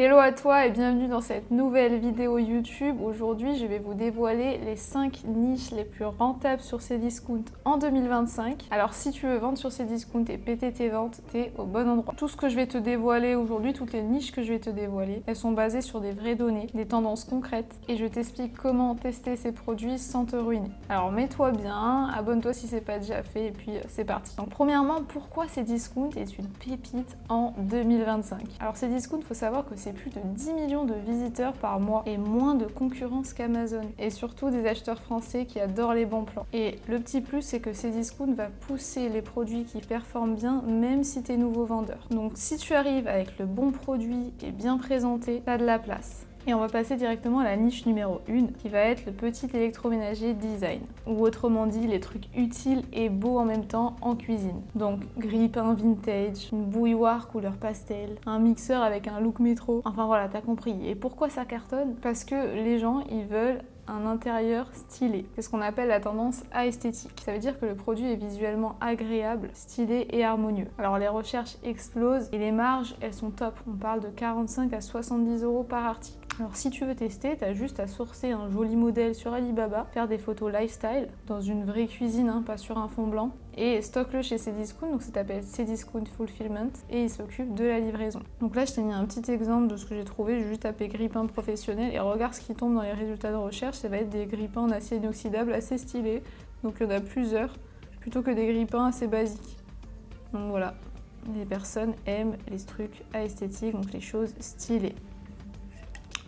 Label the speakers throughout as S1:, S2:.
S1: Hello à toi et bienvenue dans cette nouvelle vidéo YouTube. Aujourd'hui, je vais vous dévoiler les 5 niches les plus rentables sur Cdiscount en 2025. Alors si tu veux vendre sur Cdiscount et péter tes ventes, t'es au bon endroit. Tout ce que je vais te dévoiler aujourd'hui, toutes les niches que je vais te dévoiler, elles sont basées sur des vraies données, des tendances concrètes et je t'explique comment tester ces produits sans te ruiner. Alors mets-toi bien, abonne-toi si c'est pas déjà fait et puis c'est parti. Donc premièrement, pourquoi Cdiscount est une pépite en 2025? Alors Cdiscount, faut savoir que c'est plus de 10 millions de visiteurs par mois et moins de concurrence qu'Amazon. Et surtout des acheteurs français qui adorent les bons plans. Et le petit plus, c'est que Cdiscount va pousser les produits qui performent bien, même si t'es nouveau vendeur. Donc si tu arrives avec le bon produit et bien présenté, t'as de la place. Et on va passer directement à la niche numéro 1, qui va être le petit électroménager design, ou autrement dit les trucs utiles et beaux en même temps en cuisine. Donc grille-pain vintage, une bouilloire couleur pastel, un mixeur avec un look métro, enfin voilà, t'as compris. Et pourquoi ça cartonne? Parce que les gens, ils veulent un intérieur stylé. C'est ce qu'on appelle la tendance aesthétique. Ça veut dire que le produit est visuellement agréable, stylé et harmonieux. Alors les recherches explosent et les marges, elles sont top. On parle de 45 à 70 € par article. Alors si tu veux tester, t'as juste à sourcer un joli modèle sur Alibaba, faire des photos lifestyle dans une vraie cuisine, hein, pas sur un fond blanc, et stocke-le chez Cdiscount, donc ça s'appelle Cdiscount Fulfillment, et il s'occupe de la livraison. Donc là je t'ai mis un petit exemple de ce que j'ai trouvé, j'ai juste tapé grille-pain professionnel, et regarde ce qui tombe dans les résultats de recherche, ça va être des grille-pains en acier inoxydable assez stylés, donc il y en a plusieurs, plutôt que des grille-pains assez basiques. Donc voilà, les personnes aiment les trucs esthétiques, donc les choses stylées.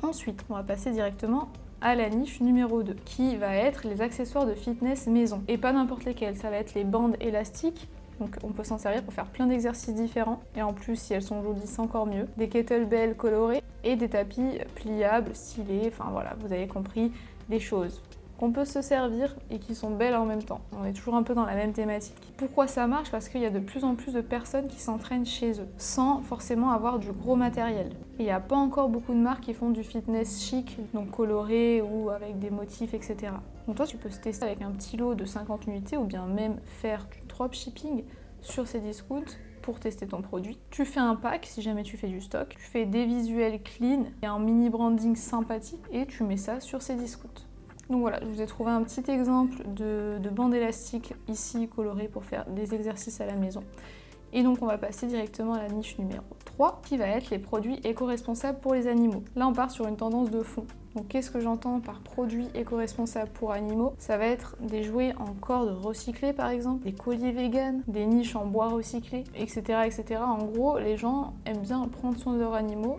S1: Ensuite, on va passer directement à la niche numéro 2, qui va être les accessoires de fitness maison. Et pas n'importe lesquels, ça va être les bandes élastiques, donc on peut s'en servir pour faire plein d'exercices différents, et en plus si elles sont jolies c'est encore mieux, des kettlebells colorés et des tapis pliables, stylés, enfin voilà, vous avez compris, des choses qu'on peut se servir et qui sont belles en même temps. On est toujours un peu dans la même thématique. Pourquoi ça marche? Parce qu'il y a de plus en plus de personnes qui s'entraînent chez eux, sans forcément avoir du gros matériel. Il n'y a pas encore beaucoup de marques qui font du fitness chic, donc coloré ou avec des motifs, etc. Donc toi, tu peux se tester avec un petit lot de 50 unités ou bien même faire du dropshipping sur Cdiscount pour tester ton produit. Tu fais un pack si jamais tu fais du stock, tu fais des visuels clean et un mini branding sympathique et tu mets ça sur Cdiscount. Donc voilà, je vous ai trouvé un petit exemple de bande élastique ici colorée pour faire des exercices à la maison. Et donc on va passer directement à la niche numéro 3 qui va être les produits éco-responsables pour les animaux. Là on part sur une tendance de fond. Donc qu'est-ce que j'entends par produits éco-responsables pour animaux? Ça va être des jouets en corde recyclée par exemple, des colliers vegan, des niches en bois recyclé, etc., etc. En gros, les gens aiment bien prendre soin de leurs animaux,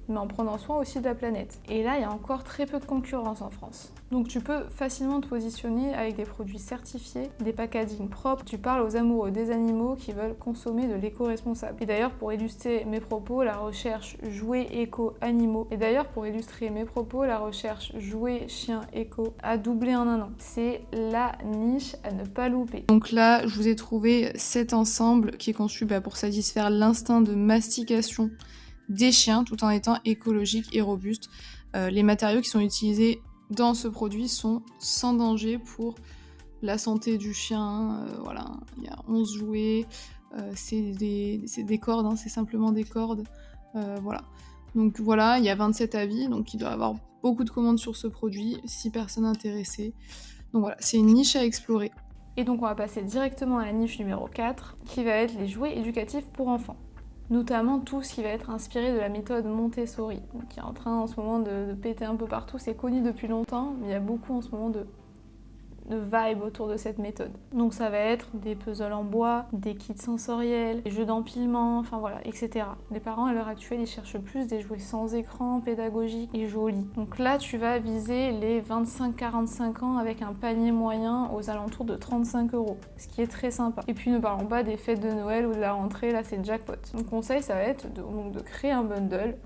S1: mais en prenant soin aussi de la planète. Et là, il y a encore très peu de concurrence en France. Donc tu peux facilement te positionner avec des produits certifiés, des packaging propres. Tu parles aux amoureux des animaux qui veulent consommer de l'éco-responsable. Et d'ailleurs, pour illustrer mes propos, la recherche jouets éco-animaux. Et d'ailleurs, pour illustrer mes propos, la recherche jouets chiens éco a doublé en un an. C'est la niche à ne pas louper. Donc là, je vous ai trouvé cet ensemble qui est conçu pour satisfaire l'instinct de mastication des chiens tout en étant écologique et robuste. Les matériaux qui sont utilisés dans ce produit sont sans danger pour la santé du chien. Voilà, il y a 11 jouets, c'est des cordes, hein, c'est simplement des cordes. Voilà. Donc voilà, il y a 27 avis, donc il doit y avoir beaucoup de commandes sur ce produit, 6 personnes intéressées. Donc voilà, c'est une niche à explorer. Et donc on va passer directement à la niche numéro 4, qui va être les jouets éducatifs pour enfants. Notamment tout ce qui va être inspiré de la méthode Montessori, qui est en train en ce moment de péter un peu partout. C'est connu depuis longtemps, mais il y a beaucoup en ce moment de vibe autour de cette méthode. Donc ça va être des puzzles en bois, des kits sensoriels, des jeux d'empilement, enfin voilà, etc. Les parents à l'heure actuelle, ils cherchent plus des jouets sans écran, pédagogiques et jolis. Donc là, tu vas viser les 25-45 ans avec un panier moyen aux alentours de 35 €, ce qui est très sympa. Et puis ne parlons pas des fêtes de Noël ou de la rentrée, là c'est jackpot. Mon conseil, ça va être de créer un bundle,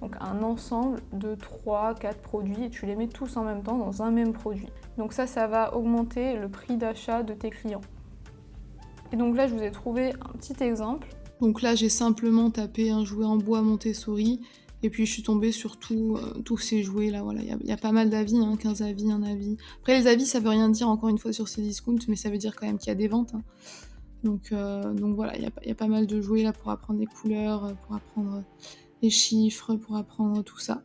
S1: donc un ensemble de 3-4 produits et tu les mets tous en même temps dans un même produit. Donc ça va augmenter le prix d'achat de tes clients. Et donc là, je vous ai trouvé un petit exemple. Donc là, j'ai simplement tapé un jouet en bois Montessori et puis je suis tombée sur tous ces jouets là. Voilà, il y a pas mal d'avis, 15 avis, un avis. Après les avis, ça veut rien dire encore une fois sur Cdiscount, mais ça veut dire quand même qu'il y a des ventes. Donc voilà, il y a pas mal de jouets là pour apprendre les couleurs, pour apprendre les chiffres, pour apprendre tout ça.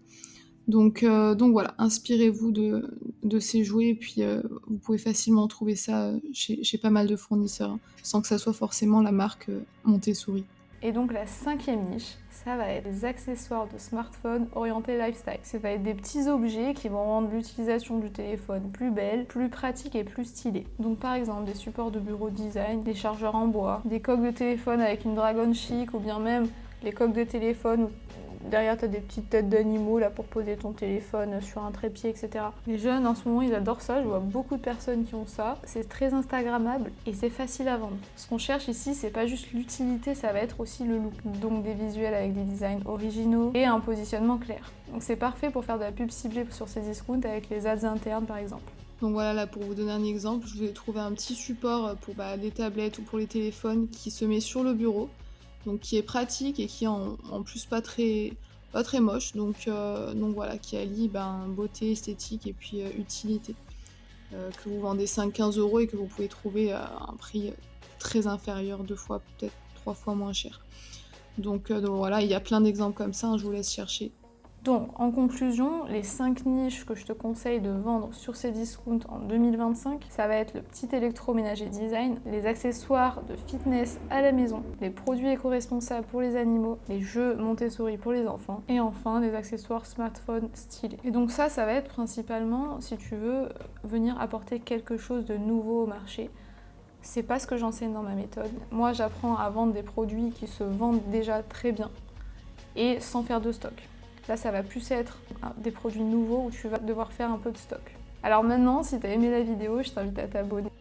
S1: Donc voilà, inspirez-vous de ces jouets et puis vous pouvez facilement trouver ça chez pas mal de fournisseurs, hein, sans que ça soit forcément la marque Montessori. Et donc la 5e niche, ça va être les accessoires de smartphone orientés lifestyle. Ça va être des petits objets qui vont rendre l'utilisation du téléphone plus belle, plus pratique et plus stylée. Donc par exemple des supports de bureau design, des chargeurs en bois, des coques de téléphone avec une dragon chic ou bien même les coques de téléphone où derrière, tu as des petites têtes d'animaux là pour poser ton téléphone sur un trépied, etc. Les jeunes, en ce moment, ils adorent ça. Je vois beaucoup de personnes qui ont ça. C'est très instagrammable et c'est facile à vendre. Ce qu'on cherche ici, c'est pas juste l'utilité, ça va être aussi le look. Donc des visuels avec des designs originaux et un positionnement clair. Donc c'est parfait pour faire de la pub ciblée sur ces discounts avec les ads internes, par exemple. Donc voilà, là pour vous donner un exemple, je vous ai trouvé un petit support pour les tablettes ou pour les téléphones qui se met sur le bureau. Donc qui est pratique et qui est en plus pas très moche, donc voilà, qui allie beauté, esthétique et puis utilité, que vous vendez 5-15 € et que vous pouvez trouver à un prix très inférieur, 2 fois, peut-être 3 fois moins cher. Donc voilà, il y a plein d'exemples comme ça, hein, je vous laisse chercher. Donc, en conclusion, les 5 niches que je te conseille de vendre sur ces discounts en 2025, ça va être le petit électroménager design, les accessoires de fitness à la maison, les produits éco-responsables pour les animaux, les jeux Montessori pour les enfants, et enfin des accessoires smartphone stylés. Et donc ça va être principalement, si tu veux, venir apporter quelque chose de nouveau au marché. C'est pas ce que j'enseigne dans ma méthode. Moi, j'apprends à vendre des produits qui se vendent déjà très bien et sans faire de stock. Là, ça va plus être des produits nouveaux où tu vas devoir faire un peu de stock. Alors maintenant, si tu as aimé la vidéo, je t'invite à t'abonner.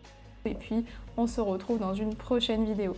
S1: Et puis, on se retrouve dans une prochaine vidéo.